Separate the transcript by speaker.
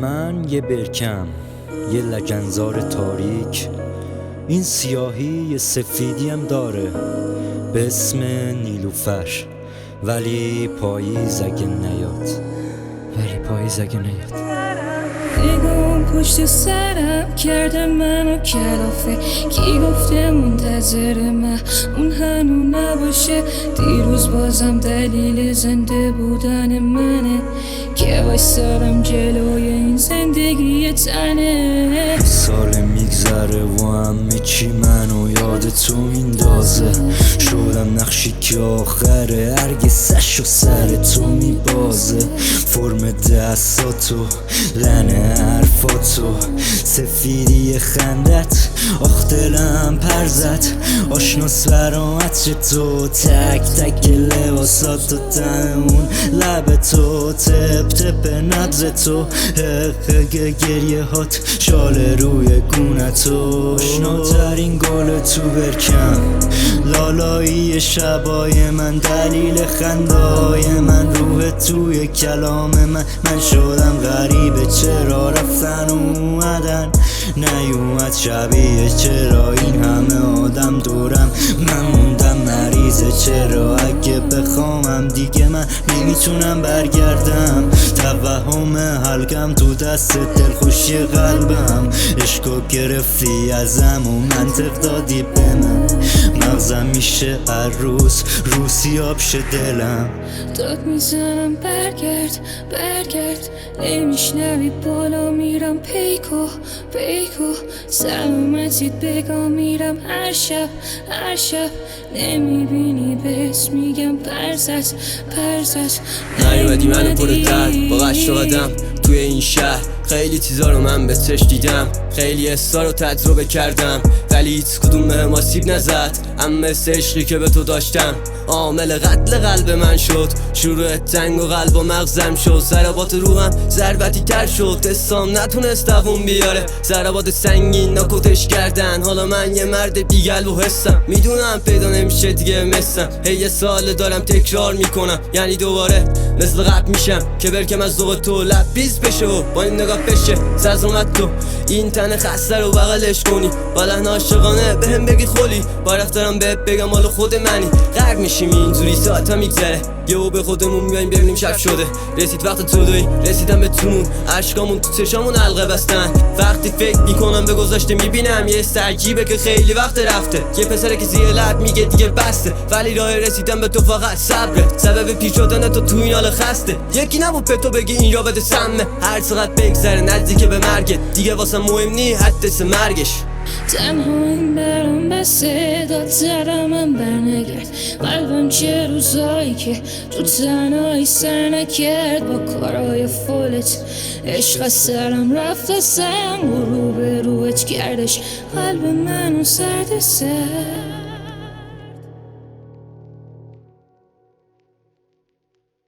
Speaker 1: من یه برکم، یه لگنزار تاریک. این سیاهی یه سفیدی هم داره به اسم نیلوفر. ولی پاییز اگه نیاد
Speaker 2: نگام پشت سرم کرده منو کلافه. کی گفته منتظر من اون هنو نباشه؟ دیروز بازم دلیل زنده بودن منه که وایسادم جلوی این زندگی تنه.
Speaker 1: سال میگذره و همه چی منو یاد تو میندازه. شدم نقشی که آخره هرگزش و سر تو میبازه. فرم دستاتو لنه حرفاتو سفیدی خندت آخ دلم پر زد. آشناس برام عطر تو تک تک لباساتو تنمون لب تو تپ تپ نبز تو حق گریه هات شال روی گونتو. آشناترین گل تو برکم لالایی شبای من دلیل خندای من روح توی کلام من شدم غریبه چرا رفتن و اومدن نیومد شبیه چرا این همه آدم دورم من موندم مریضه چرا اگه بخوامم دیگه من نمیتونم برگردم توهم حلقم تو دست دلخوشی قلبم عشقو گرفتی ازم و منطق دادی به من مغزم میشه هر روز روسیاب شه دلم
Speaker 2: داد میزنم برگرد نمیشنوی بالا میرم پیکو سلامتیت بگا میرم هر شب نمیبینی بهت میگم پرزت
Speaker 3: نیومدی منو پر درد با قشر و قدم توی این شهر. خیلی چیزا رو من به چشم دیدم خیلی حسا رو تجربه کردم ولی هیچ کدوم بهم آسیب نزد. اما مثل عشقی که به تو داشتم عامل قتل قلب من شد. شروع تنگ و قلب و مغزم شد. ضربات روحم ضربتی تر شد. دستام نتونست دووم بیاره. ضربات سنگین ناکوتش کردن. حالا من یه مرد بی‌قلب و حسم میدونم پیدا نمیشه دیگه مثلم. یه سال دارم تکرار میکنم یعنی دوباره مثل قبل میشم که برکم از ذوق تو لبریز بشه و با این نگاه بشه سرزومت تو این تن خسته رو بغلش کنی با لحن عاشقانه بهم بگی خولی با رفتارم بهت بگم مال خود منی. غرق میشیم اینجوری ساعتا میگذره یهو به خودمون میایم ببینیم شب شده. رسید وقت جدایی رسیدم به تون اشکامون تو چشامون حلقه بستن. وقتی فکر میکنم به گذشته میبینم یه استرجیبه که خیلی وقت رفته. یه پسره که زیر لب میگه دیگه بسته ولی راه رسیدم به تو فقط صبره. سبب پیر شدن تو این حال خسته یکی نبود به تو بگی این رابطه سمه. هر چقدر بگذره نزدیک به مرگت دیگه واسه مهم نی حدس مرگش.
Speaker 2: تنها این برام بسه داد زدم من برنگرد قلبم چه روزایی که تو تنهایی سر نکرد با کارهای فولت. عشق از سرم رفت ازم و رو به روت کردش قلب منو سرد سر.